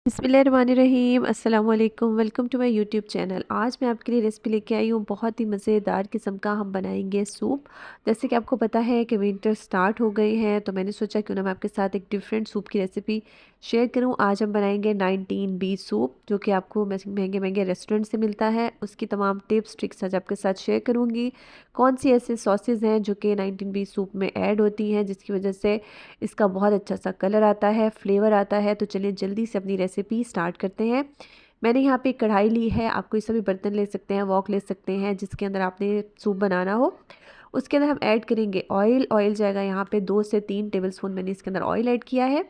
बिस्मिल्लाहिर्रहमानिर्रहीम अस्सलाम वालेकुम। Welcome to my YouTube channel. आज मैं आपके लिए रेसिपी लेके आई हूँ। बहुत ही मज़ेदार किस्म का हम बनाएंगे सूप। जैसे कि आपको पता है कि विंटर स्टार्ट हो गए हैं, तो मैंने सोचा क्यों ना मैं आपके साथ एक डिफरेंट सूप की रेसिपी शेयर करूँ। आज हम बनाएंगे 19B सूप, जो कि आपको महंगे महंगे रेस्टोरेंट से मिलता है। उसकी तमाम टिप्स ट्रिक्स आज आपके साथ शेयर करूँगी। कौन सी ऐसे सॉसेज हैं जो कि 19B सूप में ऐड होती हैं, जिसकी वजह से इसका बहुत अच्छा सा कलर आता है, फ्लेवर आता है। तो चलिए जल्दी से अपनी रेसिपी स्टार्ट करते हैं। मैंने यहाँ पे कढ़ाई ली है। आप कोई सा भी बर्तन ले सकते हैं, वॉक ले सकते हैं, जिसके अंदर आपने सूप बनाना हो। उसके अंदर हम ऐड करेंगे ऑयल। ऑयल जाएगा यहाँ पे 2 से 3 टेबलस्पून मैंने इसके अंदर ऑयल ऐड किया है।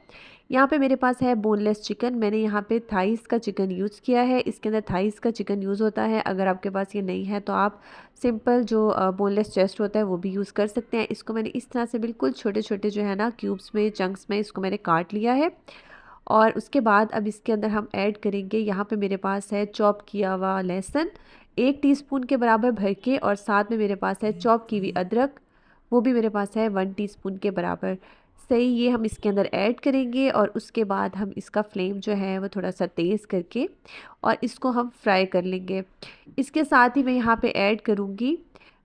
यहाँ पे मेरे पास है बोनलेस चिकन। मैंने यहाँ पे थाइस का चिकन यूज़ किया है। इसके अंदर थाइस का चिकन यूज़ होता है। अगर आपके पास ये नहीं है तो आप सिंपल जो बोनलेस चेस्ट होता है वो भी यूज़ कर सकते हैं। इसको मैंने इस तरह से बिल्कुल छोटे छोटे जो है ना क्यूब्स में, चंक्स में इसको मैंने काट लिया है। और उसके बाद अब इसके अंदर हम ऐड करेंगे, यहाँ पे मेरे पास है चॉप किया हुआ लहसुन 1 टीस्पून के बराबर भर के, और साथ में मेरे पास है चॉप की हुई अदरक, वो भी मेरे पास है 1 टीस्पून के बराबर। सही, ये हम इसके अंदर ऐड करेंगे और उसके बाद हम इसका फ्लेम जो है वो थोड़ा सा तेज़ करके और इसको हम फ्राई कर लेंगे। इसके साथ ही मैं यहाँ पे ऐड करूँगी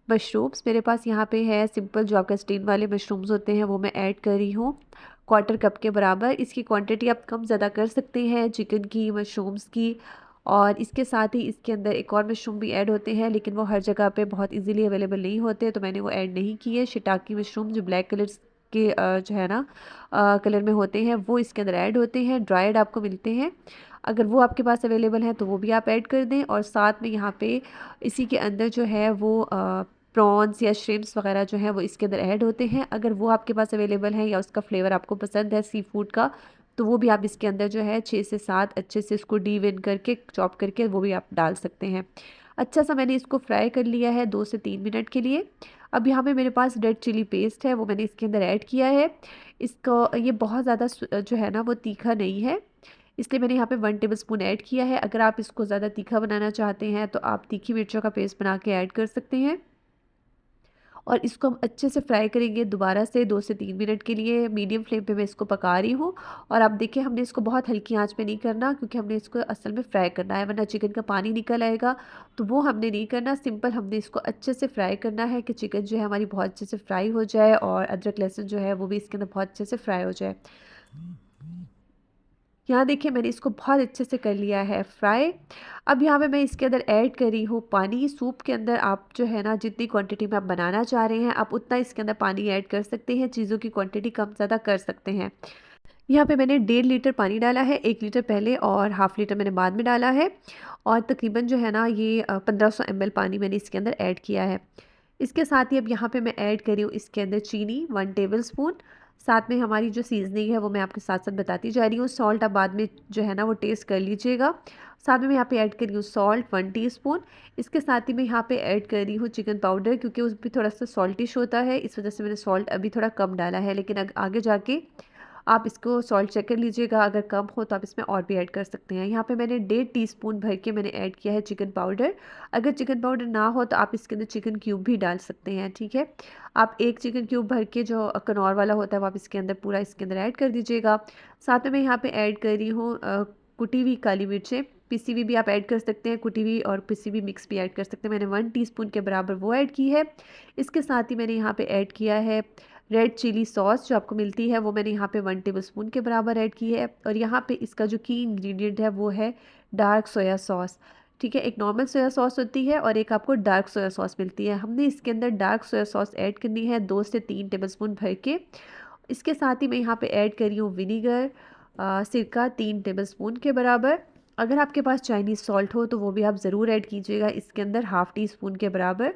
मशरूम्स। मेरे पास यहाँ पे है सिंपल जो आपका स्टीम वाले मशरूम्स होते हैं, वो मैं ऐड कर रही हूँ 1/4 कप के बराबर। इसकी क्वांटिटी आप कम ज़्यादा कर सकते हैं चिकन की, मशरूम्स की। और इसके साथ ही इसके अंदर एक और मशरूम भी ऐड होते हैं, लेकिन वो हर जगह पे बहुत इजीली अवेलेबल नहीं होते, तो मैंने वो ऐड नहीं किए। शिटाकी मशरूम जो ब्लैक कलर के जो है ना कलर में होते हैं, वो इसके अंदर ऐड होते हैं। ड्राइड आपको मिलते हैं, अगर वो आपके पास अवेलेबल है तो वो भी आप ऐड कर दें। और साथ में यहाँ पे इसी के अंदर जो है वो प्रॉन्स या श्रिम्प्स वगैरह जो है वो इसके अंदर ऐड होते हैं। अगर वो आपके पास अवेलेबल है या उसका फ्लेवर आपको पसंद है सी फूड का, तो वो भी आप इसके अंदर जो है 6 से 7 अच्छे से इसको डीवेन करके, चॉप करके वो भी आप डाल सकते हैं। अच्छा सा मैंने इसको फ्राई कर लिया है 2 से 3 मिनट के लिए। अब यहाँ पे मेरे पास रेड चिली पेस्ट है, वो मैंने इसके अंदर ऐड किया है। इसको ये बहुत ज़्यादा जो है ना वो तीखा नहीं है, इसलिए मैंने यहाँ पे 1 टेबलस्पून ऐड किया है। अगर आप इसको ज़्यादा तीखा बनाना चाहते हैं तो आप तीखी मिर्चों का पेस्ट बना के ऐड कर सकते हैं। और इसको हम अच्छे से फ्राई करेंगे दोबारा से 2 से 3 मिनट के लिए। मीडियम फ्लेम पे मैं इसको पका रही हूँ। और आप देखिए, हमने इसको बहुत हल्की आंच पे नहीं करना, क्योंकि हमने इसको असल में फ्राई करना है, वरना चिकन का पानी निकल आएगा। तो वो हमने नहीं करना, सिंपल हमने इसको अच्छे से फ्राई करना है कि चिकन जो है हमारी बहुत अच्छे से फ्राई हो जाए और अदरक लहसुन जो है वो भी इसके अंदर बहुत अच्छे से फ्राई हो जाए। यहाँ देखिए, मैंने इसको बहुत अच्छे से कर लिया है फ्राई। अब यहाँ पे मैं इसके अंदर ऐड कर रही हूँ पानी। सूप के अंदर आप जो है ना जितनी क्वांटिटी में आप बनाना चाह रहे हैं, आप उतना इसके अंदर पानी ऐड कर सकते हैं। चीज़ों की क्वांटिटी कम ज़्यादा कर सकते हैं। यहाँ पे मैंने 1.5 लीटर पानी डाला है, 1 लीटर पहले और हाफ़ लीटर मैंने बाद में डाला है। और तकरीबन जो है ना ये 1500 ml पानी मैंने इसके अंदर ऐड किया है। इसके साथ ही अब यहाँ पे मैं ऐड कर रही हूँ इसके अंदर चीनी 1 टेबलस्पून। साथ में हमारी जो सीजनिंग है वो मैं आपके साथ साथ बताती जा रही हूँ। सॉल्ट आप बाद में जो है ना वो टेस्ट कर लीजिएगा। साथ में मैं यहाँ पे ऐड कर रही हूँ सॉल्ट 1 टीस्पून। इसके साथ ही मैं यहाँ पे ऐड कर रही हूँ चिकन पाउडर, क्योंकि उस भी थोड़ा सा सॉल्टिश होता है, इस वजह से मैंने सॉल्ट अभी थोड़ा कम डाला है। लेकिन आगे जाके आप इसको सॉल्ट चेक कर लीजिएगा, अगर कम हो तो आप इसमें और भी ऐड कर सकते हैं। यहाँ पे मैंने 1.5 टीस्पून भर के मैंने ऐड किया है चिकन पाउडर। अगर चिकन पाउडर ना हो तो आप इसके अंदर चिकन क्यूब भी डाल सकते हैं, ठीक है। आप एक चिकन क्यूब भर के जो कनौर वाला होता है वो आप इसके अंदर पूरा इसके अंदर ऐड कर दीजिएगा। साथ में मैं यहाँ पे ऐड कर रही हूँ कुटी हुई काली मिर्चें। पिसी हुई भी आप ऐड कर सकते हैं, कुटी हुई और पिसी हुई मिक्स भी ऐड कर सकते हैं। मैंने 1 टीस्पून के बराबर वो ऐड की है। इसके साथ ही मैंने यहाँ पे ऐड किया है रेड चिली सॉस, जो आपको मिलती है, वो मैंने यहाँ पे 1 टेबलस्पून के बराबर ऐड की है। और यहाँ पे इसका जो की इंग्रेडिएंट है वो है डार्क सोया सॉस, ठीक है। एक नॉर्मल सोया सॉस होती है और एक आपको डार्क सोया सॉस मिलती है। हमने इसके अंदर डार्क सोया सॉस ऐड करनी है 2 से 3 टेबलस्पून भर के। इसके साथ ही मैं यहाँ पे ऐड कर रही हूँ विनीगर, सिरका 3 टेबलस्पून के बराबर। अगर आपके पास चाइनीज़ सॉल्ट हो तो वो भी आप ज़रूर ऐड कीजिएगा इसके अंदर, ½ टीस्पून के बराबर।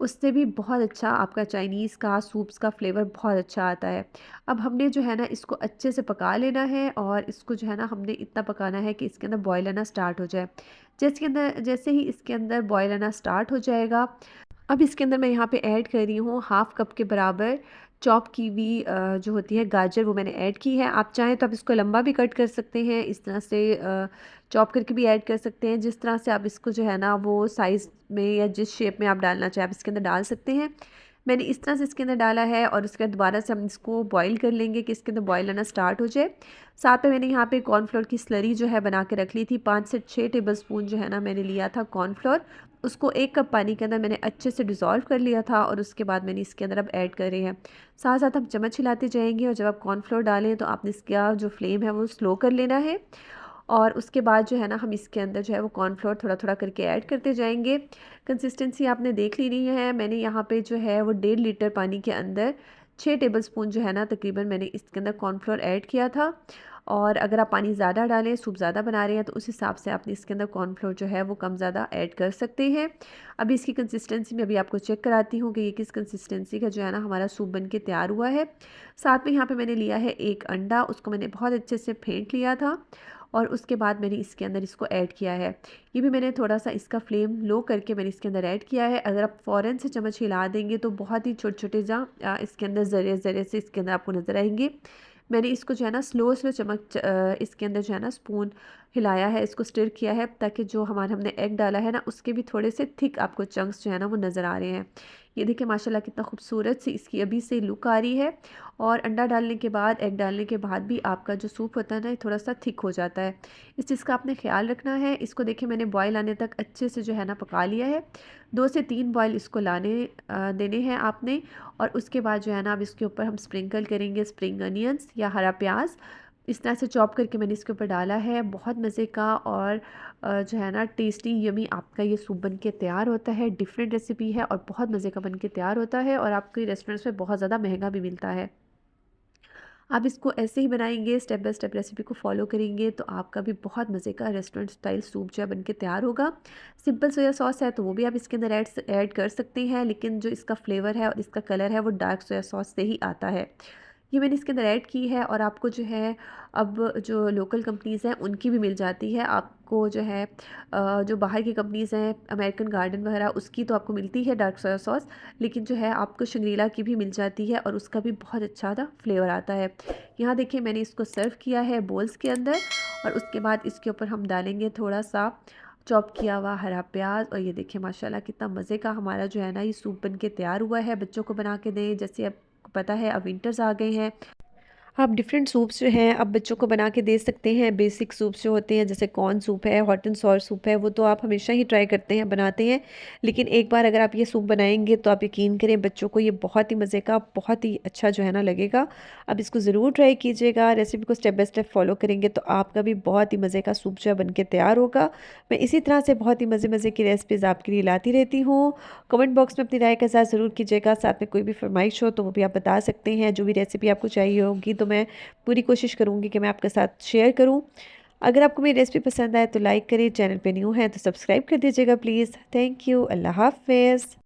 उससे भी बहुत अच्छा आपका चाइनीज़ का सूप्स का फ्लेवर बहुत अच्छा आता है। अब हमने जो है ना इसको अच्छे से पका लेना है, और इसको जो है ना हमने इतना पकाना है कि इसके अंदर बॉयल आना स्टार्ट हो जाए। जैसे ही इसके अंदर बॉयल आना स्टार्ट हो जाएगा, अब इसके अंदर मैं यहाँ पे ऐड कर रही हूँ ½ कप के बराबर चॉप की हुई जो होती है गाजर, वो मैंने ऐड की है। आप चाहें तो आप इसको लंबा भी कट कर सकते हैं, इस तरह से चॉप करके भी ऐड कर सकते हैं। जिस तरह से आप इसको जो है ना वो साइज़ में या जिस शेप में आप डालना चाहें आप इसके अंदर डाल सकते हैं। मैंने इस तरह से इसके अंदर डाला है और उसके बाद दोबारा से हम इसको बॉईल कर लेंगे कि इसके अंदर बॉईल आना स्टार्ट हो जाए। साथ में मैंने यहाँ पे कॉर्नफ्लोर की स्लरी जो है बना के रख ली थी। 5 से 6 टेबलस्पून जो है ना मैंने लिया था कॉर्नफ्लोर। उसको 1 कप पानी के अंदर मैंने अच्छे से डिज़ोल्व कर लिया था और उसके बाद मैंने इसके अंदर अब ऐड कर रहे हैं। साथ साथ हम चम्मच हिलाते जाएंगे और जब आप कॉर्नफ्लोर डालें तो आपने इसका जो फ्लेम है वो स्लो कर लेना है। और उसके बाद जो है ना हम इसके अंदर जो है वो कॉर्नफ्लोर थोड़ा थोड़ा करके ऐड करते जाएंगे। कंसिस्टेंसी आपने देख ली नहीं है। मैंने यहाँ पे जो है वो 1.5 लीटर पानी के अंदर 6 टेबलस्पून जो है ना तकरीबन मैंने इसके अंदर कॉर्नफ्लोर ऐड किया था। और अगर आप पानी ज़्यादा डालें, सूप ज़्यादा बना रहे हैं, तो उस हिसाब से आपने इसके अंदर कॉर्नफ्लोर जो है वो कम ज़्यादा ऐड कर सकते हैं। अभी इसकी कंसिस्टेंसी में अभी आपको चेक कराती हूँ कि ये किस कंसिस्टेंसी का जो है ना हमारा सूप बन के तैयार हुआ है। साथ में यहाँ पे मैंने लिया है एक अंडा, उसको मैंने बहुत अच्छे से फेंट लिया था और उसके बाद मैंने इसके अंदर इसको ऐड किया है। ये भी मैंने थोड़ा सा इसका फ्लेम लो करके मैंने इसके अंदर ऐड किया है। अगर आप फ़ौरन से चम्मच हिला देंगे तो बहुत ही छोटे-छोटे इसके अंदर ज़रे-ज़रे से इसके अंदर आपको नज़र आएंगे। मैंने इसको जो है ना स्लो स्लो इसके अंदर जो है ना स्पून हिलाया है, इसको स्टिर किया है ताकि जो हमने एग डाला है ना उसके भी थोड़े से थिक आपको चंक्स जो है ना वो नज़र आ रहे हैं। ये देखिए माशाल्लाह कितना खूबसूरत सी इसकी अभी से लुक आ रही है। और अंडा डालने के बाद, एग डालने के बाद भी आपका जो सूप होता है ना ये थोड़ा सा थिक हो जाता है। इस चीज़ का आपने ख्याल रखना है। इसको देखिए मैंने बॉयल आने तक अच्छे से जो है ना पका लिया है। 2 से 3 बॉयल इसको देने हैं आपने। और उसके बाद जो है ना अब इसके ऊपर हम स्प्रिंकल करेंगे स्प्रिंग अनियंस या हरा प्याज। इस तरह से चॉप करके मैंने इसके ऊपर डाला है। बहुत मज़े का और जो है ना टेस्टी यमी आपका ये सूप बन के तैयार होता है। डिफरेंट रेसिपी है और बहुत मज़े का बन के तैयार होता है और आपके रेस्टोरेंट्स में बहुत ज़्यादा महंगा भी मिलता है। आप इसको ऐसे ही बनाएंगे, स्टेप बाय स्टेप रेसिपी को फॉलो करेंगे तो आपका भी बहुत मज़े का रेस्टोरेंट स्टाइल सूप जो है बन के तैयार होगा। सिंपल सोया सॉस है तो वो भी आप इसके अंदर ऐड कर सकते हैं, लेकिन जो इसका फ्लेवर है और इसका कलर है वो डार्क सोया सॉस से ही आता है। ये मैंने इसके अंदर ऐड की है और आपको जो है अब जो लोकल कंपनीज़ हैं उनकी भी मिल जाती है। आपको जो है जो बाहर की कंपनीज़ हैं अमेरिकन गार्डन वगैरह उसकी तो आपको मिलती है डार्क सोया सॉस, लेकिन जो है आपको शंग्रीला की भी मिल जाती है और उसका भी बहुत अच्छा सा फ्लेवर आता है। यहाँ देखिए मैंने इसको सर्व किया है बोल्स के अंदर और उसके बाद इसके ऊपर हम डालेंगे थोड़ा सा चॉप किया हुआ हरा प्याज। और ये देखिए माशाल्लाह कितना मज़े का हमारा जो है ना ये सूप बन के तैयार हुआ है। बच्चों को बना के दें, जैसे आपको पता है अब विंटर्स आ गए हैं। आप डिफरेंट सूप्स जो हैं अब बच्चों को बना के दे सकते हैं। बेसिक सूप्स जो होते हैं जैसे कॉर्न सूप है, हॉट एंड सॉर सूप है, वो तो आप हमेशा ही ट्राई करते हैं, बनाते हैं। लेकिन एक बार अगर आप ये सूप बनाएंगे तो आप यकीन करें बच्चों को ये बहुत ही मज़े का, बहुत ही अच्छा जो है ना लगेगा। अब इसको ज़रूर ट्राई कीजिएगा। रेसिपी को स्टेप बाय स्टेप फॉलो करेंगे तो आपका भी बहुत ही मज़े का सूप जो है बन के तैयार होगा। मैं इसी तरह से बहुत ही मज़े मज़े की रेसिपीज़ आपके लिए लाती रहती हूँ। कमेंट बॉक्स में अपनी राय का इज़हार ज़रूर कीजिएगा। साथ में कोई भी फरमाइश हो तो वो भी आप बता सकते हैं। जो भी रेसिपी आपको चाहिए होगी तो मैं पूरी कोशिश करूँगी कि मैं आपके साथ शेयर करूँ। अगर आपको मेरी रेसिपी पसंद आए तो लाइक करिए, चैनल पे न्यू हैं तो सब्सक्राइब कर दीजिएगा प्लीज़। Thank you. अल्लाह हाफ़िज़।